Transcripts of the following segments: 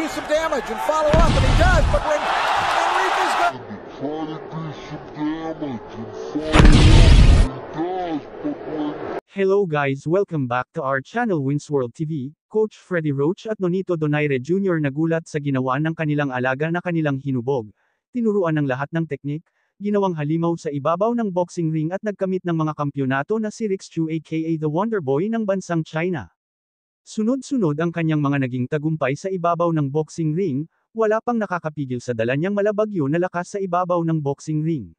do some damage and follow up, and he does, but when Enriquez goes... Hello guys, welcome back to our channel Winsworld TV. Coach Freddie Roach at Nonito Donaire Jr. nagulat sa ginawa ng kanilang alaga na kanilang hinubog. Tinuruan ng lahat ng teknik, ginawang halimaw sa ibabaw ng boxing ring at nagkamit ng mga kampyonato na si Rex Chu aka the Wonder Boy ng bansang China. Sunod-sunod ang kanyang mga naging tagumpay sa ibabaw ng boxing ring, wala pang nakakapigil sa dala niyang malabagyo na lakas sa ibabaw ng boxing ring.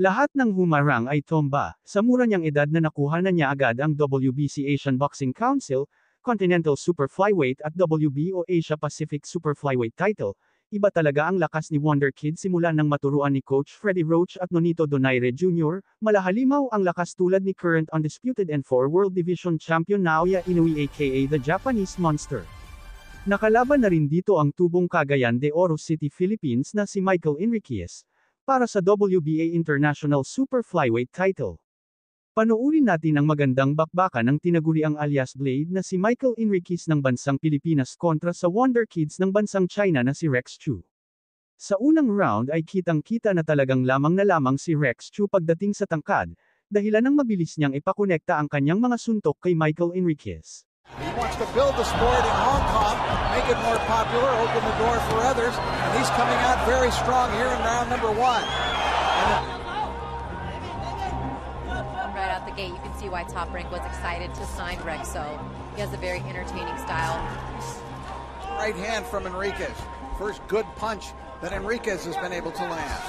Lahat ng humarang ay tomba, sa mura niyang edad na nakuha na niya agad ang WBC Asian Boxing Council, Continental Super Flyweight at WBO Asia Pacific Super Flyweight title. Iba talaga ang lakas ni Wonder Kid simula nang maturuan ni Coach Freddie Roach at Nonito Donaire Jr., malahalimaw ang lakas tulad ni current undisputed N4 World Division Champion Naoya Inoue aka the Japanese Monster. Nakalaban na rin dito ang tubong Cagayan de Oro City, Philippines na si Michael Enriquez, para sa WBA International Super Flyweight title. Panoorin natin ang magandang bakbakan ng tinaguriang alias Blade na si Michael Enriquez ng bansang Pilipinas kontra sa Wonder Kids ng bansang China na si Rex Chu. Sa unang round ay kitang-kita na talagang lamang na lamang si Rex Chu pagdating sa tangkad, dahilan ng mabilis niyang ipakonekta ang kanyang mga suntok kay Michael Enriquez. He wants to build the sport in Hong Kong, make it more popular, open the door for others, and he's coming out very strong here in round number one. Right out the gate, you can see why Top Rank was excited to sign Rexo. He has a very entertaining style. Right hand from Enriquez. First good punch that Enriquez has been able to land.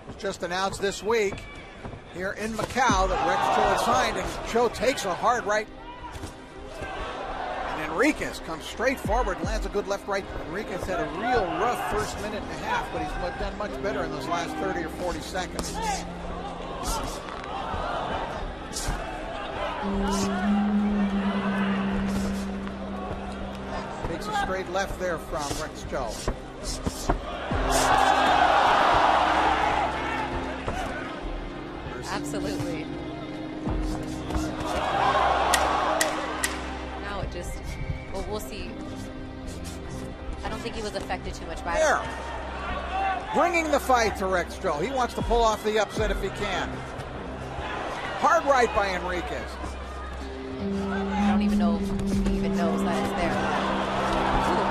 It was just announced this week here in Macau that Rex Cho had signed, and Cho takes a hard right. And Enriquez comes straight forward, lands a good left-right. Enriquez had a real rough first minute and a half, but he's done much better in those last 30 or 40 seconds. Takes a straight left there from Rex Cho. Absolutely. Now it just, well, we'll see. I don't think he was affected too much by it. Bringing the fight to Rex Cho. He wants to pull off the upset if he can. Hard right by Enriquez. I don't even know if he even knows that it's there. Ooh,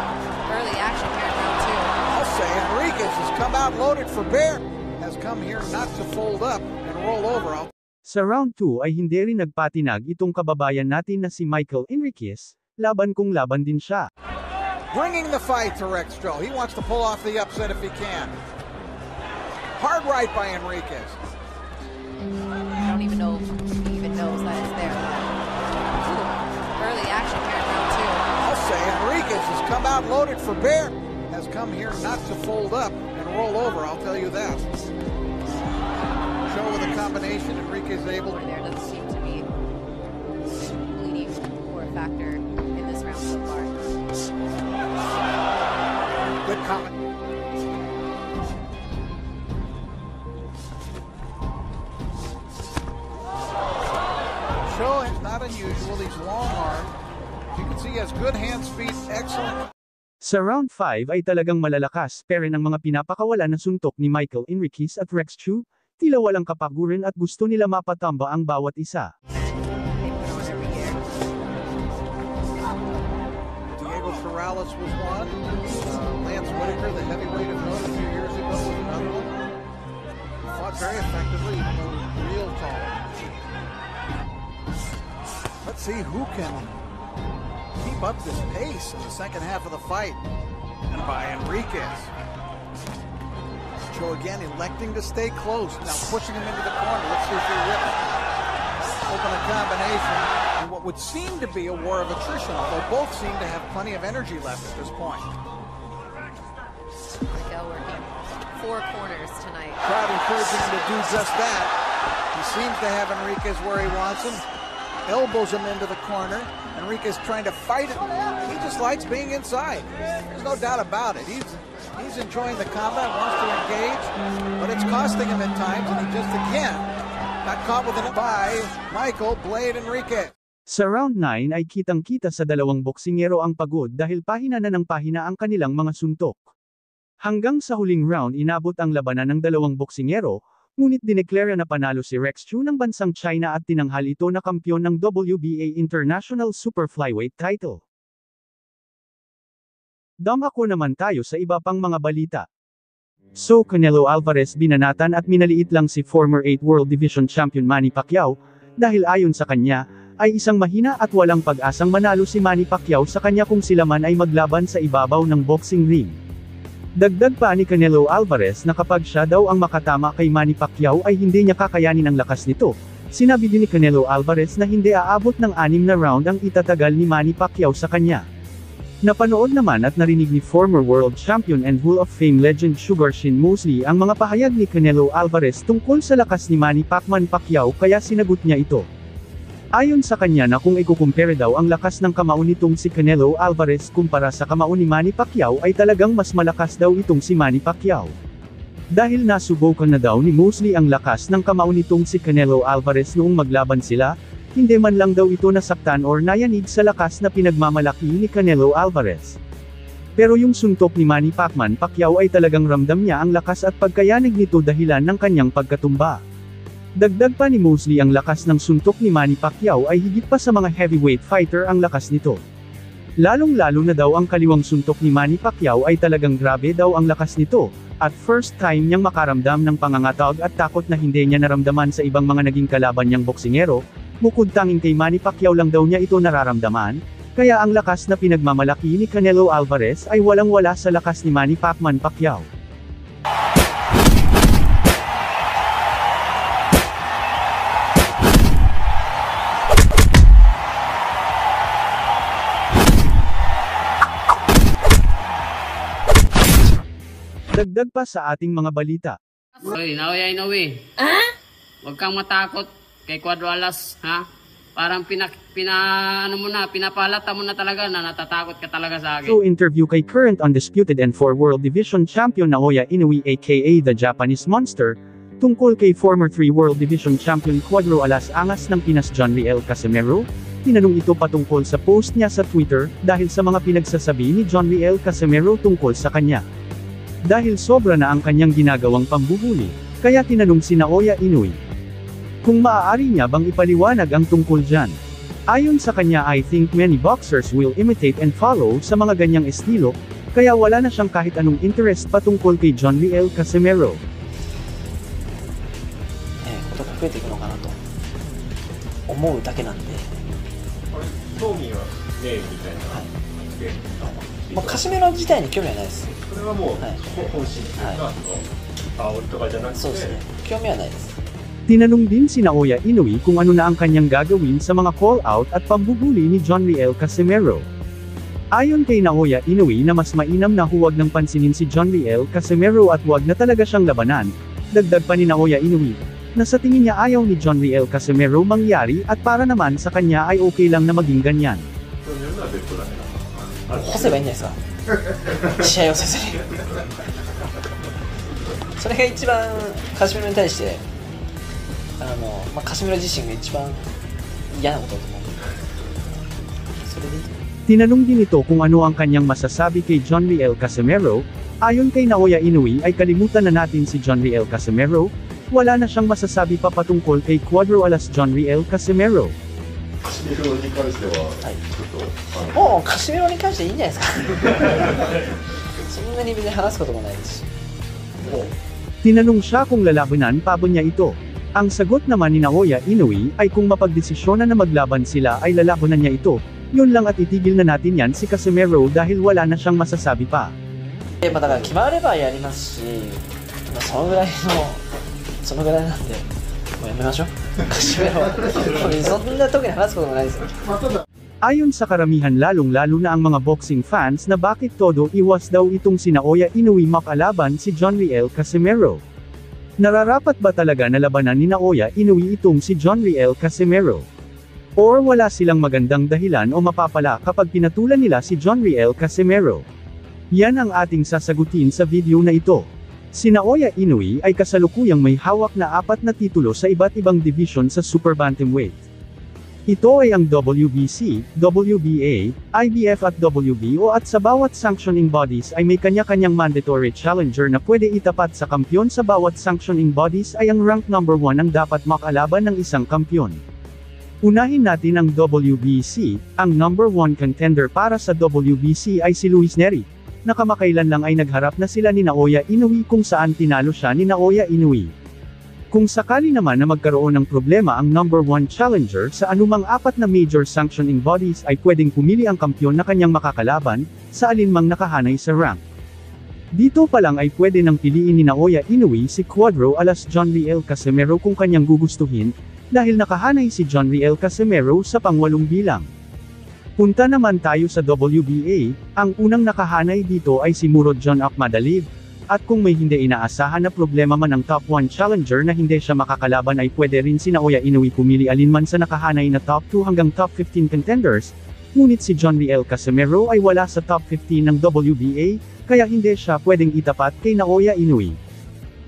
early action here in round two. I'll say Enriquez has come out loaded for bear. Has come here not to fold up and roll over. Sa round 2 ay hindi rin nagpatinag itong kababayan natin na si Michael Enriquez, laban kung laban din siya. Bringing the fight to Rex Cho. He wants to pull off the upset if he can. Hard right by Enriquez. I don't even know if he even knows that it's there. Ooh, early action here in round two. I'll say Enriquez has come out loaded for bear. Has come here not to fold up and roll over, I'll tell you that. Show with a combination, Enriquez is able. There doesn't seem to be bleeding or a factor in this round so far. Good comment. Show is not unusual, he's long-armed. You can see he has good hand speed, excellent. Sa round 5 ay talagang malalakas pero ng mga pinapakawalan na suntok ni Michael Enriquez at Rex Chu, tila walang kapaguran at gusto nila mapatamba ang bawat isa. Diego Corrales was one. Lance Whitaker, the heavyweight of note a few years ago, was another one. He fought very effectively, even though he was real tall. Let's see who can keep up this pace in the second half of the fight. And by Enriquez. Cho again electing to stay close. Now pushing him into the corner. Let's see if he whips. Open a combination. And what would seem to be a war of attrition, although both seem to have plenty of energy left at this point. Miguel working four corners tonight. Crowd encouraging him to do just that. He seems to have Enriquez where he wants him. Elbows him into the corner. Enriquez trying to fight it. He just likes being inside. There's no doubt about it. He's enjoying the combat, wants to engage, but it's costing him at times, and he just again got caught with it by Michael Blade Enriquez. Sa round 9 ay kitang-kita sa dalawang boksingero ang pagod dahil pahina na ng pahina ang kanilang mga suntok. Hanggang sa huling round inabot ang labanan ng dalawang boksingero, ngunit dineklara na panalo si Rex Chu ng bansang China at tinanghal ito na kampyon ng WBA International Super Flyweight title. Dumako naman tayo sa iba pang mga balita. So Canelo Alvarez binanatan at minaliit lang si former 8 World Division Champion Manny Pacquiao, dahil ayon sa kanya, ay isang mahina at walang pag-asang manalo si Manny Pacquiao sa kanya kung sila man ay maglaban sa ibabaw ng boxing ring. Dagdag pa ni Canelo Alvarez na kapag siya daw ang makatama kay Manny Pacquiao ay hindi niya kakayanin ang lakas nito. Sinabi din ni Canelo Alvarez na hindi aabot ng 6 na round ang itatagal ni Manny Pacquiao sa kanya. Napanood naman at narinig ni former world champion and Hall of Fame legend Sugar Shane Mosley ang mga pahayag ni Canelo Alvarez tungkol sa lakas ni Manny Pacquiao kaya sinagot niya ito. Ayon sa kanya na kung ikukumpare daw ang lakas ng kamao nitong si Canelo Alvarez kumpara sa kamao ni Manny Pacquiao ay talagang mas malakas daw itong si Manny Pacquiao. Dahil nasubukan na daw ni Mosley ang lakas ng kamao nitong si Canelo Alvarez noong maglaban sila, hindi man lang daw ito nasaktan or nayanig sa lakas na pinagmamalaki ni Canelo Alvarez. Pero yung suntok ni Manny Pacquiao ay talagang ramdam niya ang lakas at pagkayanig nito dahilan ng kanyang pagkatumba. Dagdag pa ni Mosley ang lakas ng suntok ni Manny Pacquiao ay higit pa sa mga heavyweight fighter ang lakas nito. Lalong-lalo na daw ang kaliwang suntok ni Manny Pacquiao ay talagang grabe daw ang lakas nito, at first time niyang makaramdam ng pangangatog at takot na hindi niya naramdaman sa ibang mga naging kalaban niyang boksingero, bukod tanging kay Manny Pacquiao lang daw niya ito nararamdaman, kaya ang lakas na pinagmamalaki ni Canelo Alvarez ay walang-wala sa lakas ni Manny Pacquiao. Dagdag pa sa ating mga balita. Hoy, Inoue. Huwag kang matakot kay Cuadro Alas, ha? Parang pinapalata mo na talaga na natatakot ka talaga sa akin. So interview kay current undisputed and 4 World Division Champion Naoya Inoue aka the Japanese Monster, tungkol kay former 3 World Division Champion Cuadro Alas angas ng Pinas John Riel Casimero. Tinanong ito patungkol sa post niya sa Twitter, dahil sa mga pinagsasabi ni John Riel Casimero tungkol sa kanya. Dahil sobra na ang kanyang ginagawang pambuhuli, kaya tinanong si Naoya Inoue kung maaari niya bang ipaliwanag ang tungkol dyan. Ayon sa kanya, I think many boxers will imitate and follow sa mga ganyang estilo, kaya wala na siyang kahit anong interest patungkol kay John Riel Casimero. ことが増えていくのかなと思うだけなんで、興味はねえみたいな発言、カシメロ自体に興味はないです。それはもう、本心というか、煽りとかじゃなくて、そうですね、興味はないです。 Tinanong din si Naoya Inoue kung ano na ang kanyang gagawin sa mga call-out at pambuhuli ni John Riel Casimero. Ayon kay Naoya Inoue na mas mainam na huwag nang pansinin si John Riel Casimero at huwag na talaga siyang labanan. Dagdag pa ni Naoya Inoue na sa tingin niya ayaw ni John Riel Casimero mangyari at para naman sa kanya ay okay lang na maging ganyan. 干せばいいんじゃないですか試合をせずにそれが一番カシメロに対してカシメロ自身が一番嫌なことだと思う。それでいい。 Tinanong din ito kung ano ang kanyang masasabi kay John Riel Casimero. Ayon kay Naoya Inoue ay kalimutan na natin si John Riel Casimero, wala na siyang masasabi pa patungkol kay Cuadro Alas John Riel Casimero. カシメロに関しては、もうカシメロに関していいんじゃないですかそんなに別に話すこともないですし。 Tinanong siya kung lalabanan pa ba niya ito. Ang sagot naman ni Naoya Inoue ay kung mapagdesisyonan na maglaban sila ay lalabanan niya ito. Yun lang at itigil na natin yan si Casimero dahil wala na siyang masasabi pa. だから決まればやりますし、そのぐらいなんでもうやめましょう。カシメロそんな時に話すこともないですよ。 Ayon sa karamihan lalong-lalo na ang mga boxing fans na bakit todo iwas daw itong si Naoya Inoue makalaban si John Riel Casimero. Nararapat ba talaga na labanan ni Naoya Inoue itong si John Riel Casimero? Or wala silang magandang dahilan o mapapala kapag pinatulan nila si John Riel Casimero? Yan ang ating sasagutin sa video na ito. Si Naoya Inoue ay kasalukuyang may hawak na 4 na titulo sa iba't ibang division sa Super Bantamweight. Ito ay ang WBC, WBA, IBF at WBO at sa bawat sanctioning bodies ay may kanya-kanyang mandatory challenger na pwede itapat sa kampyon. Sa bawat sanctioning bodies ay ang rank number 1 ang dapat makalaban ng isang kampyon. Unahin natin ang WBC, ang number 1 contender para sa WBC ay si Luis Neri. Nakamakailan lang ay nagharap na sila ni Naoya Inoue kung saan tinalo siya ni Naoya Inoue. Kung sakali naman na magkaroon ng problema ang number 1 challenger sa anumang 4 na major sanctioning bodies ay pwedeng pumili ang kampyon na kanyang makakalaban, sa alinmang nakahanay sa rank. Dito pa lang ay pwede nang piliin ni Naoya Inoue si Cuadro alas John Riel Casimero kung kanyang gugustuhin, dahil nakahanay si John Riel Casimero sa pang-8 bilang. Punta naman tayo sa WBA, ang unang nakahanay dito ay si Murod John Akhmadalib. At kung may hindi inaasahan na problema man ang top 1 challenger na hindi siya makakalaban ay pwede rin si Naoya Inoue pumili alinman sa nakahanay na top 2 hanggang top 15 contenders, ngunit si John Riel Casimero ay wala sa top 15 ng WBA, kaya hindi siya pwedeng itapat kay Naoya Inoue.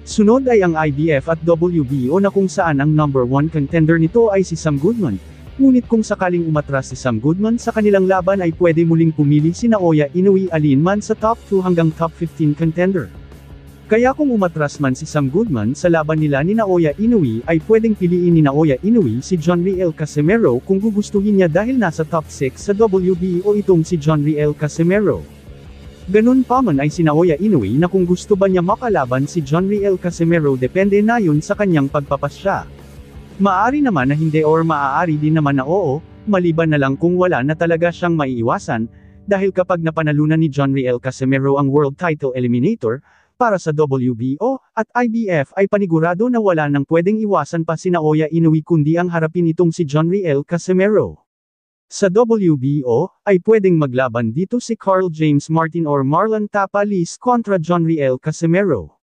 Sunod ay ang IBF at WBO na kung saan ang number 1 contender nito ay si Sam Goodman. Ngunit kung sakaling umatras si Sam Goodman sa kanilang laban ay pwede muling pumili si Naoya Inoue alinman sa top 2 hanggang top 15 contender. Kaya kung umatras man si Sam Goodman sa laban nila ni Naoya Inoue ay pwedeng piliin ni Naoya Inoue si John Riel Casimero kung gugustuhin niya dahil nasa top 6 sa WBO itong si John Riel Casimero. Ganun pa man ay si Naoya Inoue na kung gusto ba niya makalaban si John Riel Casimero depende na yun sa kanyang pagpapasya. Maaari naman na hindi or maaari din naman na oo, maliban na lang kung wala na talaga siyang maiiwasan, dahil kapag napanalunan ni John Riel Casimero ang World Title Eliminator, para sa WBO at IBF ay panigurado na wala nang pwedeng iwasan pa si Naoya Inoue kundi ang harapin itong si John Riel Casimero. Sa WBO, ay pwedeng maglaban dito si Carl James Martin or Marlon Tapalis kontra John Riel Casimero.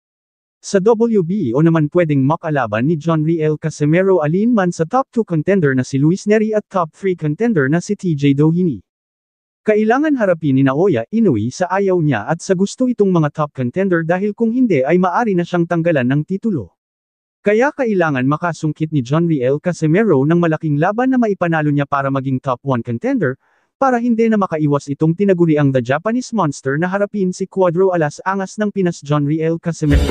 Sa WBO naman pwedeng makalaban ni John Riel Casimero alinman sa top 2 contender na si Luis Neri at top 3 contender na si TJ Doheny. Kailangan harapin ni Naoya Inoue sa ayaw niya at sa gusto itong mga top contender dahil kung hindi ay maari na siyang tanggalan ng titulo. Kaya kailangan makasungkit ni John Riel Casimero ng malaking laban na maipanalo niya para maging top 1 contender, para hindi na makaiwas itong tinaguriang The Japanese Monster na harapin si Cuadro alas angas ng Pinas John Riel Casimero.